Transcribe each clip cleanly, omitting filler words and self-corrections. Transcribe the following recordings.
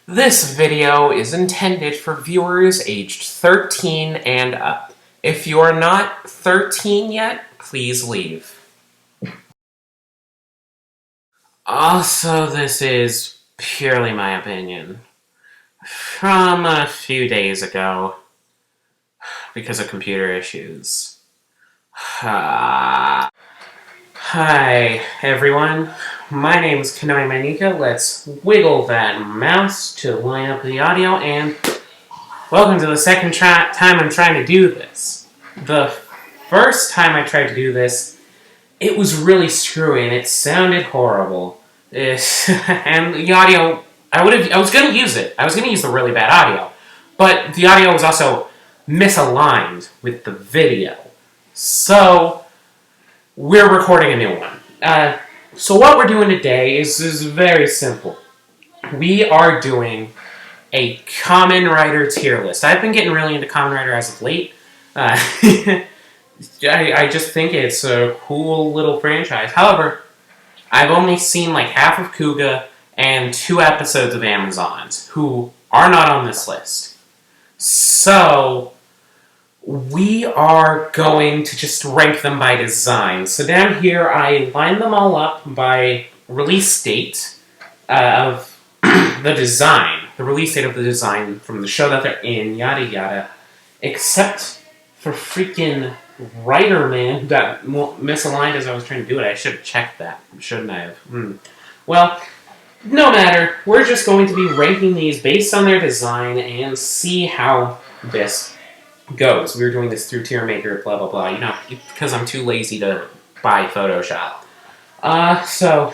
This video is intended for viewers aged 13 and up. If you are not 13 yet, please leave. Also, this is purely my opinion. From a few days ago, because of computer issues. Hi, everyone. My name is Kamen Rider X. Let's wiggle that mouse to line up the audio, and welcome to the second time I'm trying to do this. The first time I tried to do this, it was really screwy and it sounded horrible. And the audio, I was going to use it. I was going to use the really bad audio, but the audio was also misaligned with the video. So we're recording a new one. So what we're doing today is very simple. We are doing a Kamen Rider tier list. I've been getting really into Kamen Rider as of late. I just think it's a cool little franchise. However, I've only seen like half of Kuga and 2 episodes of Amazons, who are not on this list. So we are going to just rank them by design. So down here, I lined them all up by release date of the design. The release date of the design from the show that they're in, yada yada. Except for freaking Rider Man, who got misaligned as I was trying to do it. I should have checked that, shouldn't I have? Well, no matter. We're just going to be ranking these based on their design and see how this goes. We were doing this through Tier Maker, blah blah blah, you know, because I'm too lazy to buy Photoshop. So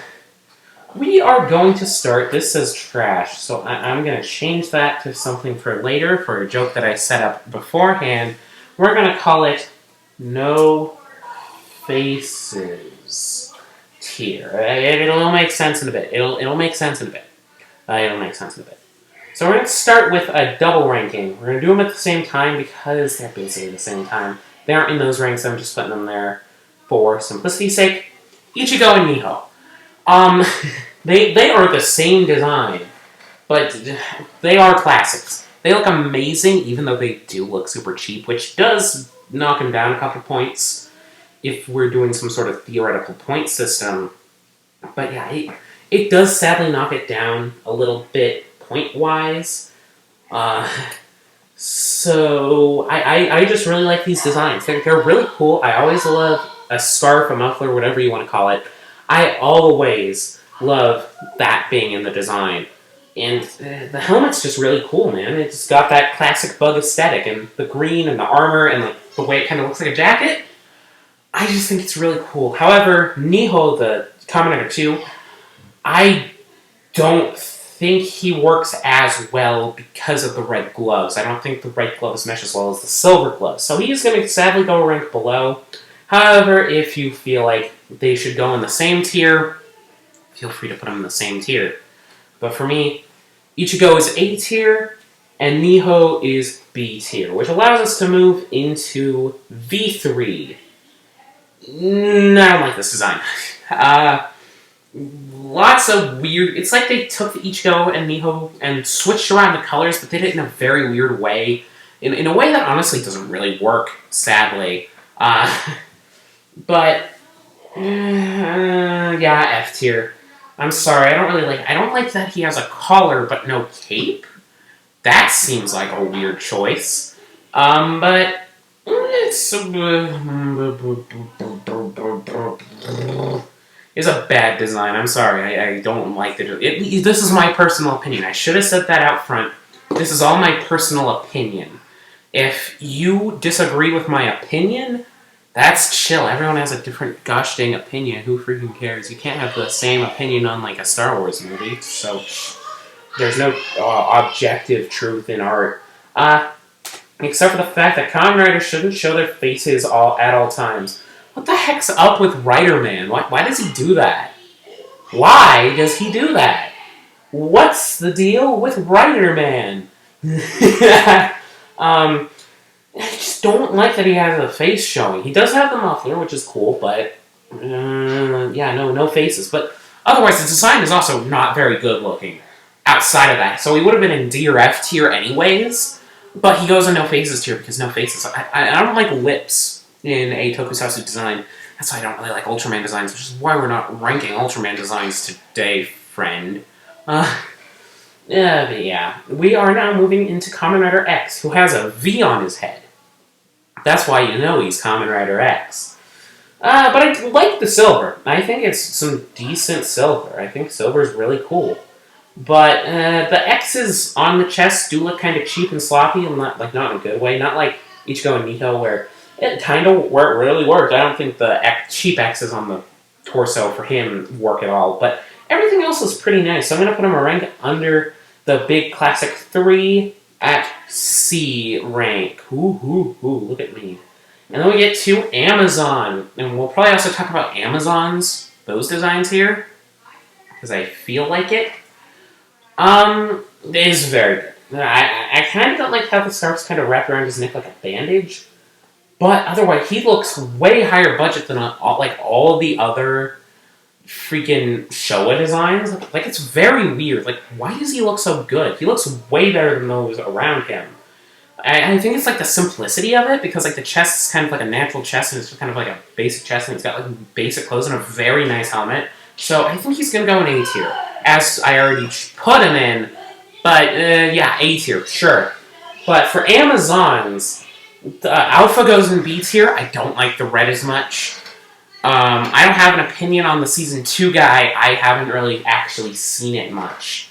we are going to start. This says trash, so I'm going to change that to something for later, for a joke that I set up beforehand. We're going to call it No Faces Tier. It'll make sense in a bit. It'll make sense in a bit. It'll make sense in a bit. So we're going to start with a double ranking. We're going to do them at the same time because they're basically the same time. They aren't in those ranks, I'm just putting them there for simplicity's sake. Ichigo and Niho. They are the same design, but they are classics. They look amazing, even though they do look super cheap, which does knock them down a couple points if we're doing some sort of theoretical point system. But yeah, it does sadly knock it down a little bit point-wise. So I just really like these designs. They're really cool. I always love a scarf, a muffler, whatever you want to call it. I always love that being in the design. And the helmet's just really cool, man. It's got that classic bug aesthetic, and the green and the armor and like the way it kind of looks like a jacket. I just think it's really cool. However, Niho, the Kamen Rider 2, I don't think he works as well because of the red gloves. I don't think the red gloves mesh as well as the silver gloves. So he's going to sadly go a rank below. However, if you feel like they should go in the same tier, feel free to put them in the same tier. But for me, Ichigo is A tier, and Niho is B tier, which allows us to move into V3. I don't like this design. Lots of weird... It's like they took Ichigo and Niho and switched around the colors, but they did it in a very weird way. In a way that honestly doesn't really work, sadly. But... yeah, F tier. I'm sorry, I don't like that he has a collar but no cape. That seems like a weird choice. But... It's a bad design. I'm sorry. I don't like it. This is my personal opinion. I should have said that out front. This is all my personal opinion. If you disagree with my opinion, that's chill. Everyone has a different gosh dang opinion. Who freaking cares? You can't have the same opinion on like a Star Wars movie. So there's no objective truth in art. Except for the fact that Kamen Rider shouldn't show their faces at all times. What the heck's up with Rider Man? Why does he do that? Why does he do that? What's the deal with Rider Man? I just don't like that he has a face showing. He does have the muffler, which is cool, but yeah, no faces. But otherwise, the design is also not very good looking. outside of that. So he would have been in D or F tier anyways, but he goes in no faces tier because no faces. I don't like lips in a tokusatsu design. That's why I don't really like Ultraman designs, which is why we're not ranking Ultraman designs today, friend. But yeah. We are now moving into Kamen Rider X, who has a V on his head. That's why you know he's Kamen Rider X. But I like the silver. I think it's some decent silver. I think silver's really cool. But the X's on the chest do look kind of cheap and sloppy, and not in a good way. Not like Ichigo and Niho, where it kind of really worked. I don't think the cheap X's on the torso for him work at all. But everything else is pretty nice. So I'm going to put him a rank under the big classic 3 at C rank. Ooh, look at me. And then we get to Amazon. And we'll probably also talk about Amazons, those designs here, because I feel like it. It is very good. I kind of don't like how the scarf's kind of wrapped around his neck like a bandage. But otherwise, he looks way higher budget than all the other freaking Showa designs. Like, it's very weird. Like, why does he look so good? He looks way better than those around him. I think it's like the simplicity of it, because like the chest is kind of like a natural chest, and it's just kind of like a basic chest, and it's got like basic clothes and a very nice helmet. So I think he's gonna go in A tier, as I already put him in. But yeah, A tier, sure. But for Amazons, the Alpha goes in B tier. I don't like the red as much. I don't have an opinion on the Season 2 guy. I haven't really actually seen it much.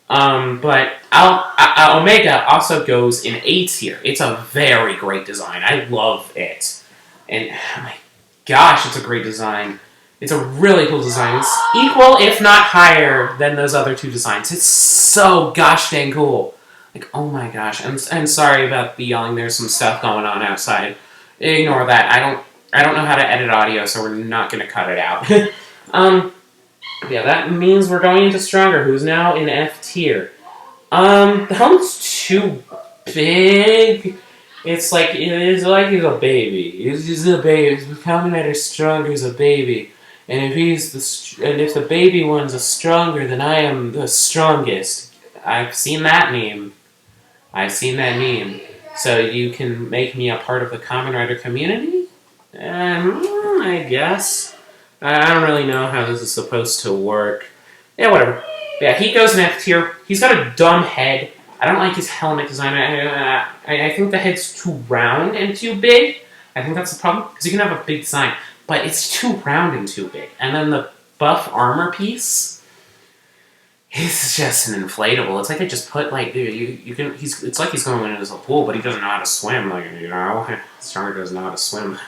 But Omega also goes in A tier. It's a very great design. I love it. And, oh my gosh, it's a great design. It's a really cool design. It's equal, if not higher, than those other 2 designs. It's so gosh dang cool. Like, oh my gosh. I'm sorry about the yelling. There's some stuff going on outside. Ignore that. I don't know how to edit audio, so we're not going to cut it out. Yeah, that means we're going into Stronger, who's now in F tier. The helmet's too big. It's like he's a baby. He's just a baby. He's Kamen Rider Stronger is a baby. And if the baby one's stronger, then I am the strongest. I've seen that meme. So you can make me a part of the Kamen Rider community? I guess. I don't really know how this is supposed to work. Yeah, whatever. Yeah, he goes in F tier. He's got a dumb head. I don't like his helmet design. I think the head's too round and too big. I think that's the problem, because you can have a big design, but it's too round and too big. And then the buff armor piece is just an inflatable. It's like they just put like it's like he's going into a pool, but he doesn't know how to swim. Stronger doesn't know how to swim.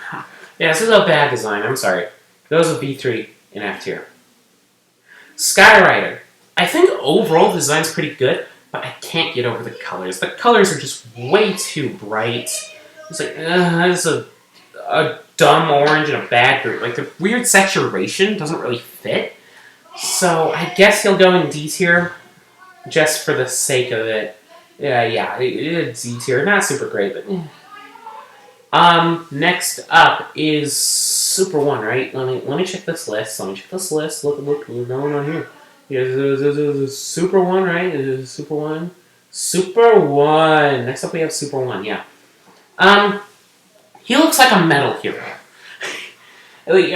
Yeah, this is a bad design. I'm sorry. Those are B3 in F tier. Sky Rider. I think overall the design's pretty good, but I can't get over the colors. The colors are just way too bright. It's like, it's a dumb orange and a bad green. Like, the weird saturation doesn't really fit. So, I guess he'll go in D tier, just for the sake of it. Yeah, it's D tier. Not super great, but... Next up is Super 1, right? Let me check this list. Look, what's going on here? Yeah, there's Super 1, right? Super 1. Super 1. Next up we have Super 1, yeah. He looks like a metal hero. He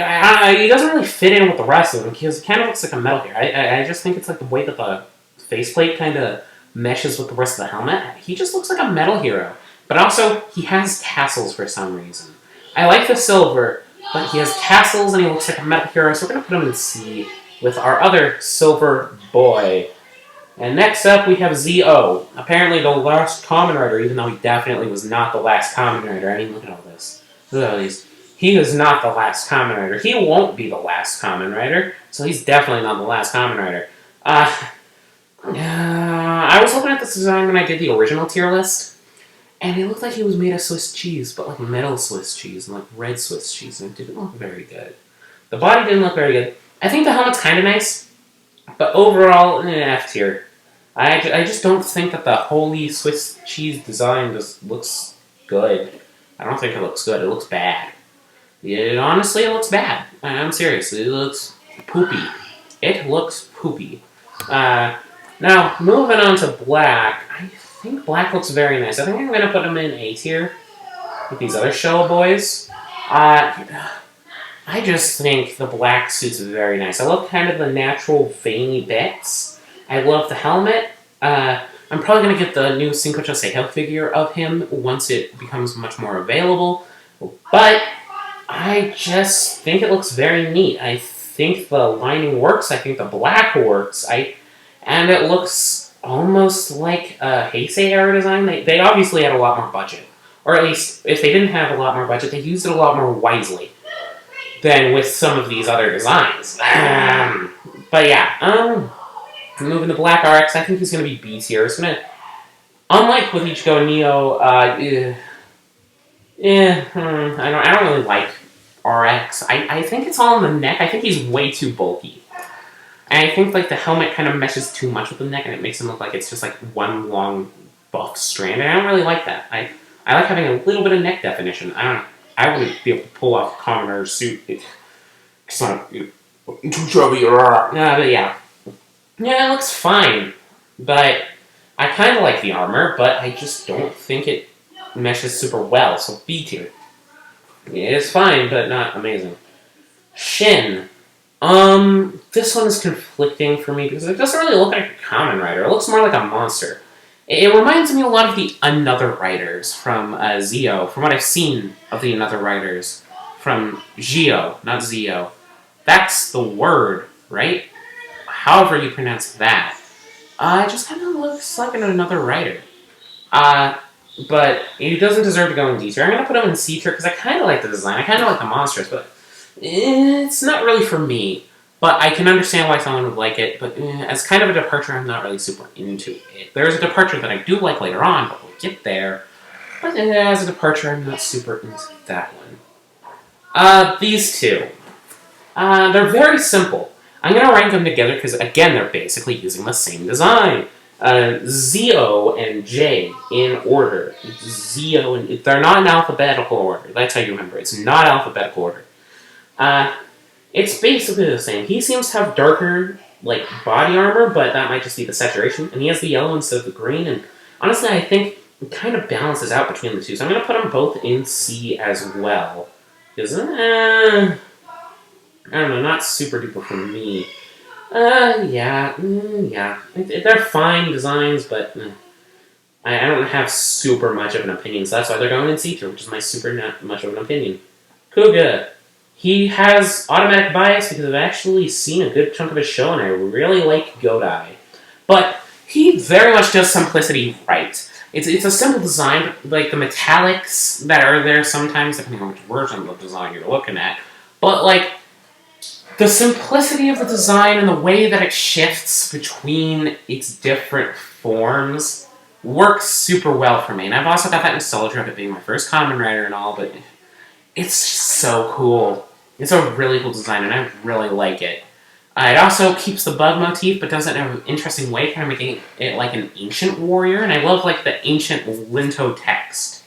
doesn't really fit in with the rest of them. He kind of looks like a metal hero. I just think it's like the way that the faceplate kind of meshes with the rest of the helmet. He just looks like a metal hero. But also, he has tassels for some reason. I like the silver, but he has tassels and he looks like a metal hero, so we're going to put him in C with our other silver boy. And next up, we have Z-O. Apparently the last Kamen Rider, even though he definitely was not the last Kamen Rider. I mean, look at all this. Look at all these. He is not the last Kamen Rider. He won't be the last Kamen Rider, so he's definitely not the last Kamen Rider. I was looking at this design when I did the original tier list. And it looked like he was made of Swiss cheese, but like metal Swiss cheese and like red Swiss cheese, and it didn't look very good. The body didn't look very good. I think the helmet's kind of nice, but overall, in an F tier. I just don't think that the holy Swiss cheese design just looks good. I don't think it looks good. It looks bad. Honestly, it looks bad. I'm serious. It looks poopy. It looks poopy. Now, moving on to Black, I think Black looks very nice. I think I'm going to put him in A tier with these other show boys. I just think the black suit's very nice. I love kind of the natural veiny bits. I love the helmet. I'm probably going to get the new Cinco Choseiho figure of him once it becomes much more available. But I just think it looks very neat. I think the lining works. I think the black works. And it looks almost like a Heisei era design. They obviously had a lot more budget. Or at least, if they didn't have a lot more budget, they used it a lot more wisely than with some of these other designs. But yeah, moving to Black RX, I think he's going to be B tier. It's going to, unlike with Ichigo and Niho, I don't really like RX. I think it's all in the neck. I think he's way too bulky. And I think like the helmet kind of meshes too much with the neck, and it makes him look like it's just like one long buff strand. And I don't really like that. I like having a little bit of neck definition. I wouldn't be able to pull off a Kamen Rider suit. It's not too chubby. But yeah. Yeah, it looks fine. But I kind of like the armor, but I just don't think it meshes super well. So B tier. It is fine, but not amazing. Shin. This one is conflicting for me because it doesn't really look like a Kamen Rider. It looks more like a monster. It reminds me a lot of the Another Riders from Zio, from what I've seen of the Another Riders from Zio, not Zio. That's the word, right? However you pronounce that. It just kind of looks like Another Rider. But he doesn't deserve to go in D tier. I'm going to put him in C tier because I kind of like the design. I kind of like the monsters, but it's not really for me. But I can understand why someone would like it, but as kind of a departure, I'm not really super into it. There's a departure that I do like later on, but we'll get there. But as a departure, I'm not super into that one. These two. They're very simple. I'm going to rank them together because, again, they're basically using the same design. Zio and J in order. Zio and... They're not in alphabetical order. That's how you remember. It's not alphabetical order. It's basically the same. He seems to have darker, like, body armor, but that might just be the saturation. And he has the yellow instead of the green, and honestly, I think it kind of balances out between the two. So I'm going to put them both in C as well. Because, I don't know, not super duper for me. Yeah. They're fine designs, but I don't have super much of an opinion, so that's why they're going in C tier, which is my super not much of an opinion. Kuga. He has automatic bias because I've actually seen a good chunk of his show, and I really like Godai. But he very much does simplicity right. It's a simple design, like the metallics that are there sometimes, depending on which version of the design you're looking at. But, like, the simplicity of the design and the way that it shifts between its different forms works super well for me. And I've also got that nostalgia of it being my first Kamen Rider and all, but it's just so cool. It's a really cool design, and I really like it. It also keeps the bug motif, but does it in an interesting way, kind of making it like an ancient warrior. And I love like the ancient Linto text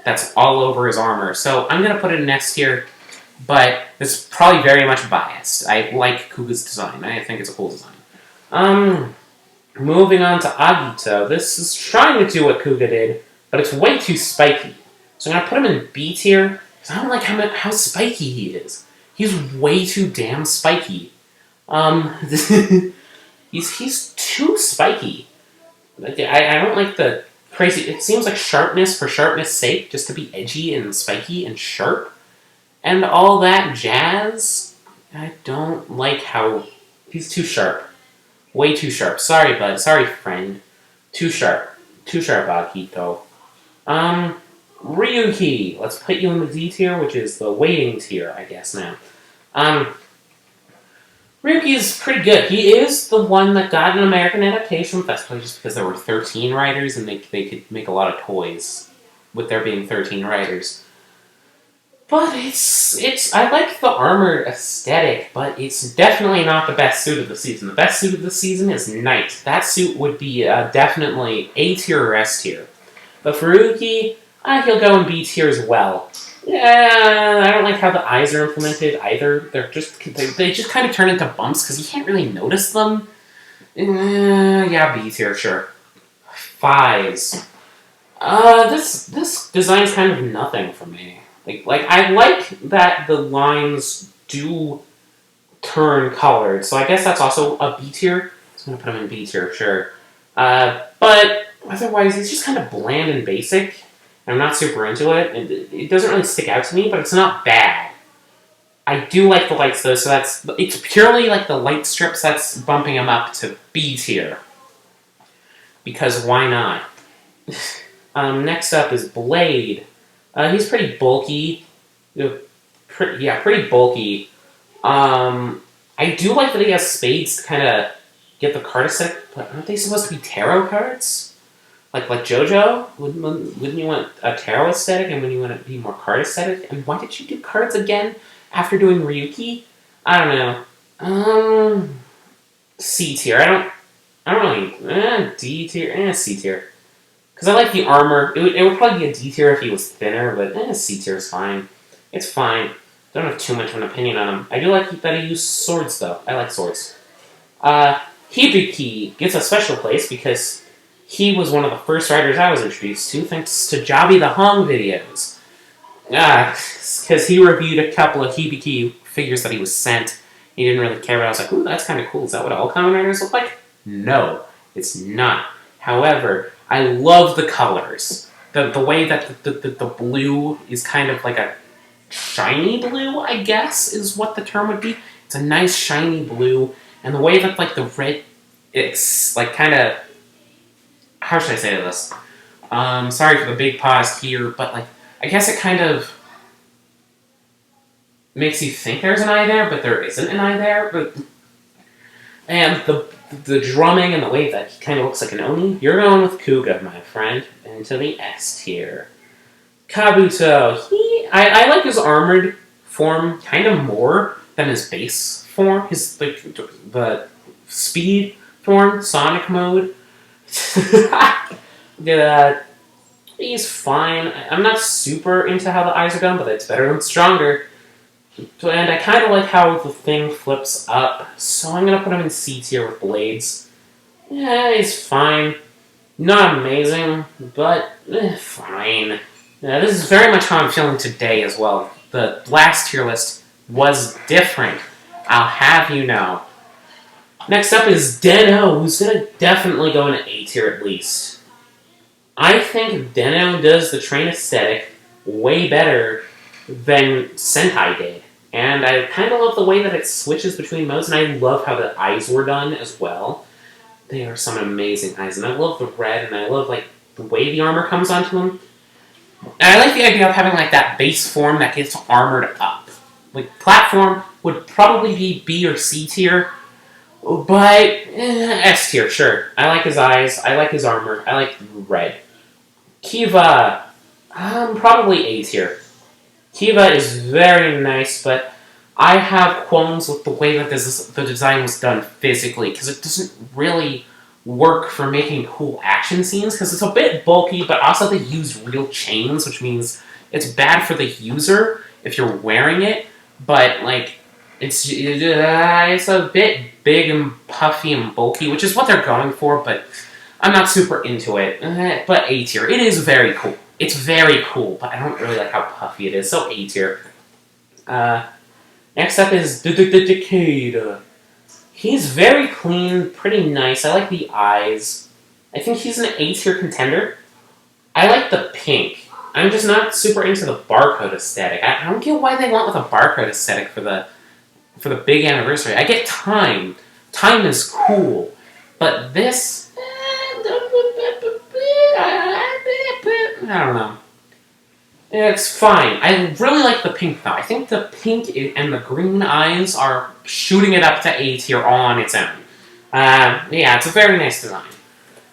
that's all over his armor. So I'm going to put it in S tier, but it's probably very much biased. I like Kuga's design. I think it's a cool design. Moving on to Aguito. This is trying to do what Kuga did, but it's way too spiky. So I'm going to put him in B tier, because I don't like how spiky he is. He's way too damn spiky. He's too spiky. I don't like the crazy... It seems like sharpness for sharpness' sake, just to be edgy and spiky and sharp. And all that jazz. I don't like how... He's too sharp. Way too sharp. Sorry, bud. Sorry, friend. Too sharp. Too sharp, Aguito. Ryuki. Let's put you in the D tier, which is the waiting tier, I guess, now. Ryuki is pretty good. He is the one that got an American adaptation. That's probably just because there were 13 writers, and they could make a lot of toys with there being 13 writers. But it's I like the armored aesthetic, but it's definitely not the best suit of the season. The best suit of the season is Knight. That suit would be definitely A tier or S tier. But for Ryuki, he'll go in B tier as well. Yeah, I don't like how the eyes are implemented either. They just kind of turn into bumps because you can't really notice them. Yeah, B tier, sure. Fives. This design's kind of nothing for me. Like I like that the lines do turn colored, so I guess that's also a B tier. So I'm gonna put him in B tier, sure. But otherwise, it's just kind of bland and basic. I'm not super into it, and it doesn't really stick out to me, but it's not bad. I do like the lights though, so it's purely like the light strips that's bumping him up to B tier. Because why not? Next up is Blade. He's pretty bulky. Pretty bulky. I do like that he has spades to kind of get the card aesthetic, but aren't they supposed to be tarot cards? Like JoJo? Wouldn't you want a tarot aesthetic, and wouldn't you want it to be more card aesthetic? And why did you do cards again after doing Ryuki? I don't know. C tier. I don't really. D tier. C tier. Because I like the armor. It would probably be a D tier if he was thinner, but C tier is fine. It's fine. Don't have too much of an opinion on him. I do like that he used swords, though. I like swords. Hibiki gets a special place because he was one of the first riders I was introduced to, thanks to Jabi the Hong videos. Because he reviewed a couple of Hibiki figures that he was sent. He didn't really care, but I was like, ooh, that's kind of cool. Is that what all Kamen Riders look like? No, it's not. However, I love the colors. The way that the blue is kind of like a shiny blue, I guess, is what the term would be. It's a nice shiny blue, and the way that like the red, it's like kind of, how should I say this? Sorry for the big pause here, but like I guess it kind of makes you think there's an eye there, but there isn't an eye there. And the drumming and the way that he kind of looks like an Oni, you're going with Kuga, my friend, into the S tier. Kabuto, I like his armored form kind of more than his base form, his the speed form, Sonic mode. He's fine. I'm not super into how the eyes are done, but it's better than stronger. And I kind of like how the thing flips up, so I'm gonna put him in C tier with blades. Yeah, he's fine. Not amazing, but fine. Yeah, this is very much how I'm feeling today as well. The last tier list was different. I'll have you know. Next up is Deno, who's gonna definitely go into A tier at least. I think Deno does the train aesthetic way better than Sentai did. And I kind of love the way that it switches between modes, and I love how the eyes were done as well. They are some amazing eyes, and I love the red, and I love like the way the armor comes onto them. And I like the idea of having like that base form that gets armored up. Like platform would probably be B or C tier, but S tier, sure. I like his eyes, I like his armor, I like red. Kiva, probably A tier. Kiva is very nice, but I have qualms with the way that the design was done physically, because it doesn't really work for making cool action scenes, because it's a bit bulky, but also they use real chains, which means it's bad for the user if you're wearing it, but like it's a bit big and puffy and bulky, which is what they're going for, but I'm not super into it. But A tier. It is very cool. It's very cool, but I don't really like how puffy it is, so A tier. Next up is Decade. He's very clean, pretty nice. I like the eyes. I think he's an A tier contender. I like the pink. I'm just not super into the barcode aesthetic. I don't get why they went with a barcode aesthetic for the big anniversary. I get time. Time is cool. But this... I don't know. It's fine. I really like the pink, though. I think the pink and the green eyes are shooting it up to A tier all on its own. Yeah, it's a very nice design.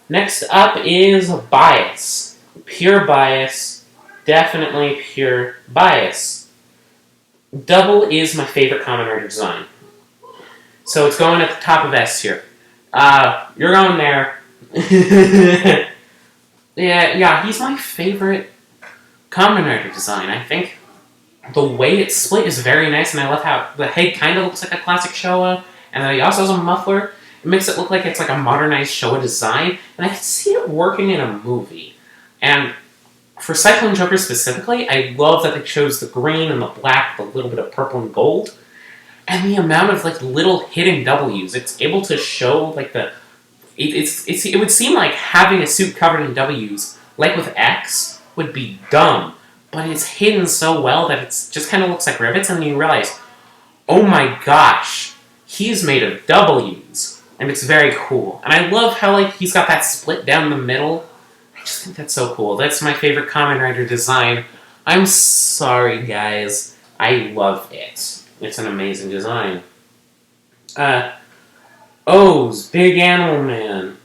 Next up is Bias. Pure Bias. Definitely pure Bias. Double is my favorite Kamen Rider design. So it's going at the top of S tier. You're going there. Yeah, he's my favorite Kamen Rider design. I think the way it's split is very nice, and I love how the head kind of looks like a classic Showa, and then he also has a muffler, It makes it look like it's like a modernized Showa design, and I can see it working in a movie. And for Cyclone Joker specifically, I love that they chose the green and the black with a little bit of purple and gold. And the amount of like little hidden W's, it's able to show like the... It would seem like having a suit covered in W's, like with X, would be dumb. But it's hidden so well that it just kind of looks like rivets, and then you realize, oh my gosh, he's made of W's. And it's very cool. And I love how like he's got that split down the middle. I just think that's so cool. That's my favorite Kamen Rider design. I'm sorry, guys. I love it. It's an amazing design. O's, Big Animal Man.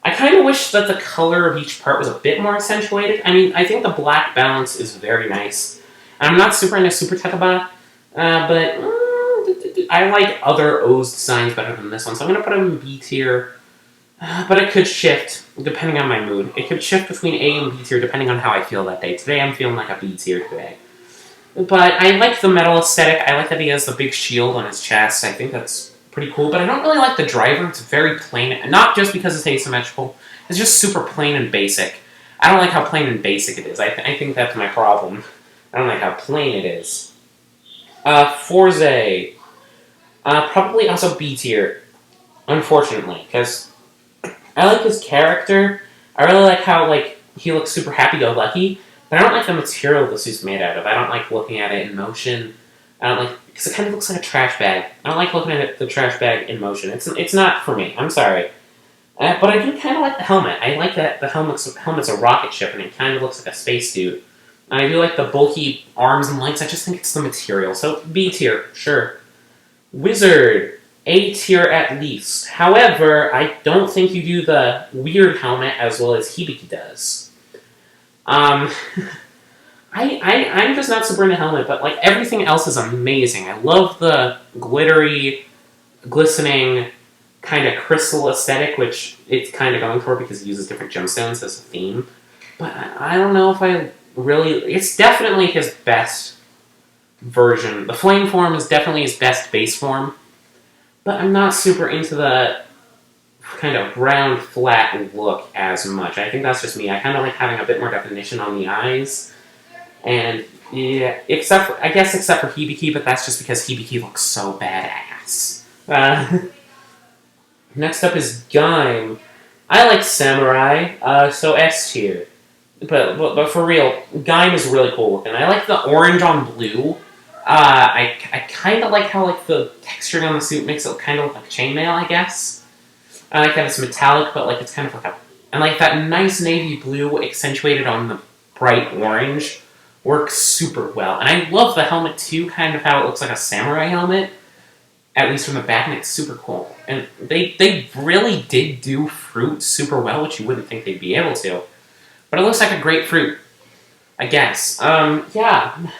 I kind of wish that the color of each part was a bit more accentuated. I mean, I think the black balance is very nice. I'm not super into Super Tekaba, but I like other O's designs better than this one, so I'm going to put him in B tier. But it could shift depending on my mood. It could shift between A and B tier depending on how I feel that day. Today I'm feeling like a B tier today. But I like the metal aesthetic. I like that he has the big shield on his chest. I think that's pretty cool. But I don't really like the driver. It's very plain. And not just because it's asymmetrical. It's just super plain and basic. I don't like how plain and basic it is. I think that's my problem. I don't like how plain it is. Forze. Probably also B tier. Unfortunately. Because I like his character. I really like how like he looks super happy-go-lucky. But I don't like the material the suit's made out of. I don't like looking at it in motion. I don't like... Because it kind of looks like a trash bag. I don't like looking at the trash bag in motion. It's not for me. I'm sorry. But I do kind of like the helmet. I like that the helmet's a rocket ship, and it kind of looks like a spacesuit. And I do like the bulky arms and legs. I just think it's the material. So, B tier, sure. Wizard, A tier at least. However, I don't think you do the weird helmet as well as Hibiki does. I'm just not super into helmet, but like everything else is amazing. I love the glittery, glistening, kind of crystal aesthetic, which it's kind of going for because it uses different gemstones as a theme. But I don't know if I really... It's definitely his best version. The flame form is definitely his best base form, but I'm not super into the kind of round, flat look as much. I think that's just me. I kind of like having a bit more definition on the eyes. And, yeah, except for Hibiki, but that's just because Hibiki looks so badass. Next up is Gaim. I like Samurai, so S tier. But for real, Gaim is really cool looking. I like the orange on blue. I kind of like how like the texturing on the suit makes it kind of look like chainmail, I guess. I like that it's metallic, but like it's kind of like a... And like that nice navy blue accentuated on the bright orange works super well. And I love the helmet too, kind of how it looks like a samurai helmet, at least from the back, and it's super cool. And they really did do fruit super well, which you wouldn't think they'd be able to. But it looks like a grapefruit, I guess. Yeah.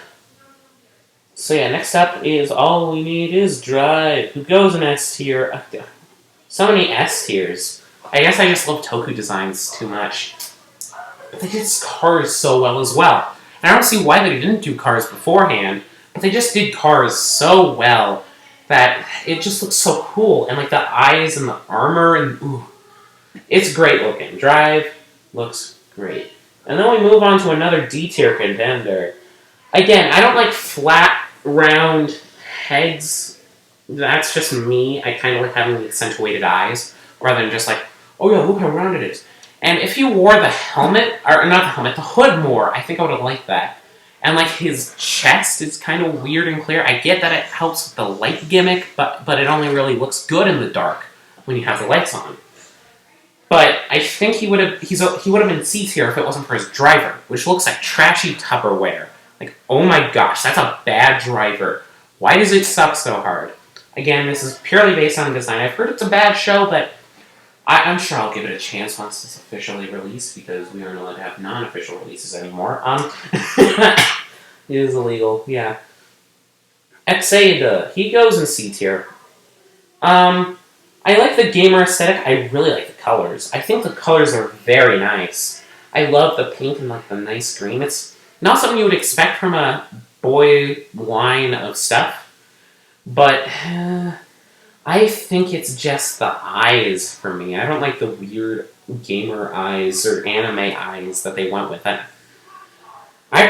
So yeah, next up is All We Need Is Drive, who goes in S tier. So many S tiers. I guess I just love Toku designs too much. But they did cars so well as well. And I don't see why they didn't do cars beforehand, but they just did cars so well that it just looks so cool. And like the eyes and the armor, and ooh. It's great looking. Drive looks great. And then we move on to another D tier contender. Again, I don't like flat, round heads. That's just me. I kind of like having the accentuated eyes, rather than just like, oh yeah, look how round it is. And if you wore the helmet, or not the helmet, the hood more, I think I would have liked that. And like his chest is kind of weird and clear. I get that it helps with the light gimmick, but it only really looks good in the dark when you have the lights on. But I think he would have been C tier if it wasn't for his driver, which looks like trashy Tupperware. Like, oh my gosh, that's a bad driver. Why does it suck so hard? Again, this is purely based on design. I've heard it's a bad show, but I'm sure I'll give it a chance once it's officially released, because we aren't allowed to have non-official releases anymore. It is illegal, yeah. Exeida, he goes in C tier. I like the gamer aesthetic. I really like the colors. I think the colors are very nice. I love the pink and like the nice green. It's not something you would expect from a boy line of stuff, but I think it's just the eyes for me. I don't like the weird gamer eyes or anime eyes that they went with. I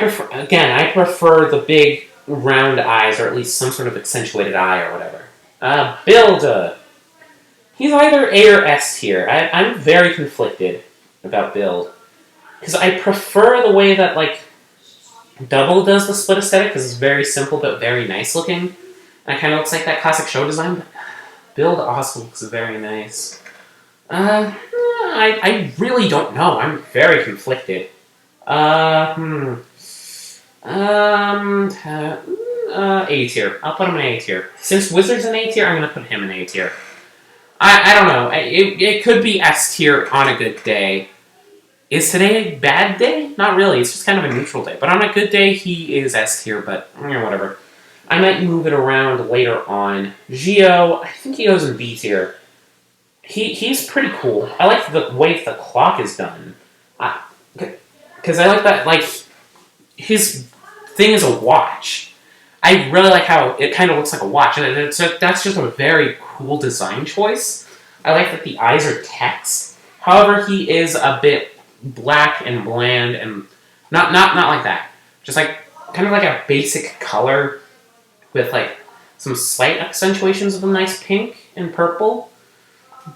prefer the big round eyes, or at least some sort of accentuated eye or whatever. Build. He's either A or S tier. I'm very conflicted about Build. Because I prefer the way that, like, Double does the split aesthetic, because it's very simple but very nice looking. And it kind of looks like that classic show design, but Build also looks very nice. I really don't know. I'm very conflicted. A tier. I'll put him in A tier. Since Wizard's in A tier, I'm going to put him in A tier. I don't know. It could be S tier on a good day. Is today a bad day? Not really. It's just kind of a neutral day. But on a good day, he is S tier, but whatever. I might move it around later on. Gio, I think he goes in B tier. He's pretty cool. I like the way the clock is done. Because I like that, like, his thing is a watch. I really like how it kind of looks like a watch. That's just a very cool design choice. I like that the eyes are text. However, he is a bit black and bland and not like that. Just like kind of like a basic color with like some slight accentuations of a nice pink and purple.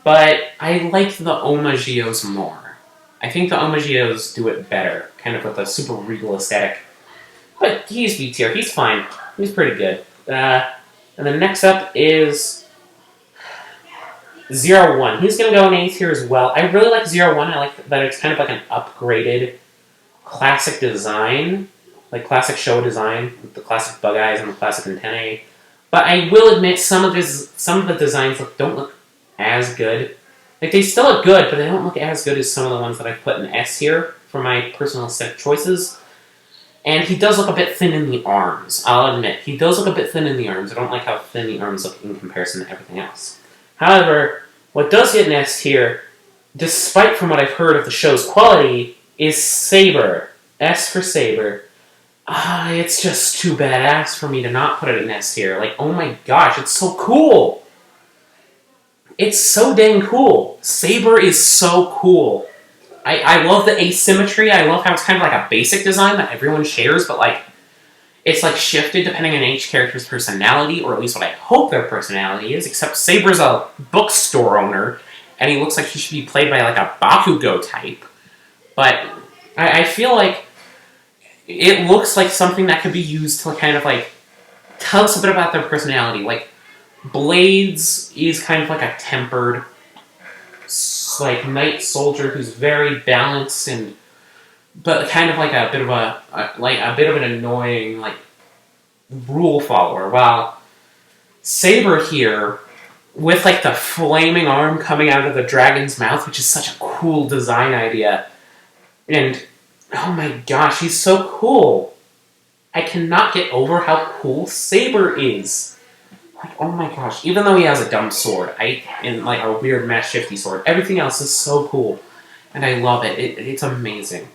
But I like the Omagios more. I think the Omagios do it better, kind of with a super regal aesthetic. But he's B tier. He's fine. He's pretty good. And then next up is 01. He's going to go in A tier as well. I really like 01. I like that it's kind of like an upgraded classic design. Like classic show design. With the classic bug eyes and the classic antennae. But I will admit some of the designs don't look as good. Like, they still look good, but they don't look as good as some of the ones that I've put in S here for my personal aesthetic choices. And he does look a bit thin in the arms, I'll admit. He does look a bit thin in the arms. I don't like how thin the arms look in comparison to everything else. However, what does get an S tier, despite from what I've heard of the show's quality, is Saber. S for Saber. It's just too badass for me to not put it in S tier. Like, oh my gosh, it's so cool! It's so dang cool. Saber is so cool. I love the asymmetry. I love how it's kind of like a basic design that everyone shares, but like it's like shifted depending on each character's personality, or at least what I hope their personality is, except Saber's a bookstore owner, and he looks like he should be played by like a Bakugo type. But I feel like it looks like something that could be used to kind of like tell us a bit about their personality. Like, Blades is kind of like a tempered, like, knight soldier who's very balanced but kind of like a bit of an annoying, like, rule follower. While Saber here, with like the flaming arm coming out of the dragon's mouth, which is such a cool design idea, and oh my gosh, he's so cool. I cannot get over how cool Saber is. Like, oh my gosh, even though he has a dumb sword, and like a weird mesh shifty sword, everything else is so cool. And I love it. It's amazing.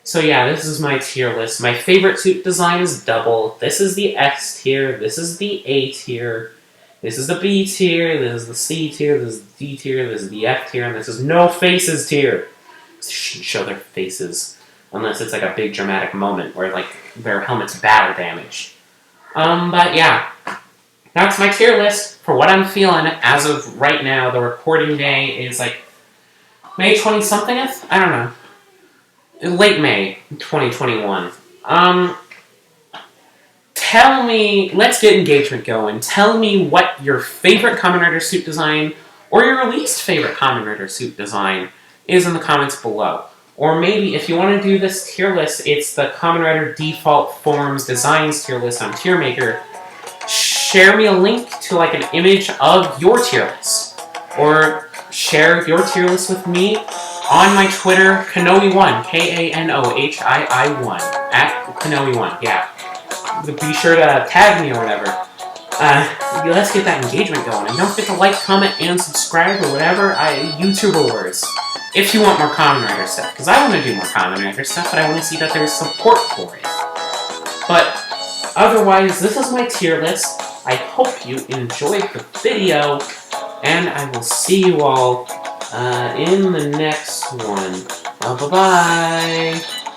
So yeah, this is my tier list. My favorite suit design is Double. This is the S tier. This is the A tier. This is the B tier. This is the C tier. This is the D tier. This is the F tier. And this is no faces tier. They shouldn't show their faces. Unless it's like a big dramatic moment where like their helmet's battle damage. But yeah. That's my tier list for what I'm feeling as of right now. The recording day is like May 20-somethingth? I don't know. Late May 2021. Tell me, let's get engagement going. Tell me what your favorite Kamen Rider suit design or your least favorite Kamen Rider suit design is in the comments below. Or maybe if you want to do this tier list, it's the Kamen Rider Default Forms Designs tier list on TierMaker. Share me a link to like an image of your tier list. Or share your tier list with me on my Twitter, Kanohi1, K-A-N-O-H-I-I-1, at Kanohi1, yeah. Be sure to tag me or whatever. Let's get that engagement going. And don't forget to like, comment, and subscribe or whatever YouTuber words. If you want more Kamen Rider stuff. Because I want to do more Kamen Rider stuff, but I want to see that there's support for it. But otherwise, this is my tier list. I hope you enjoyed the video, and I will see you all in the next one. Bye-bye!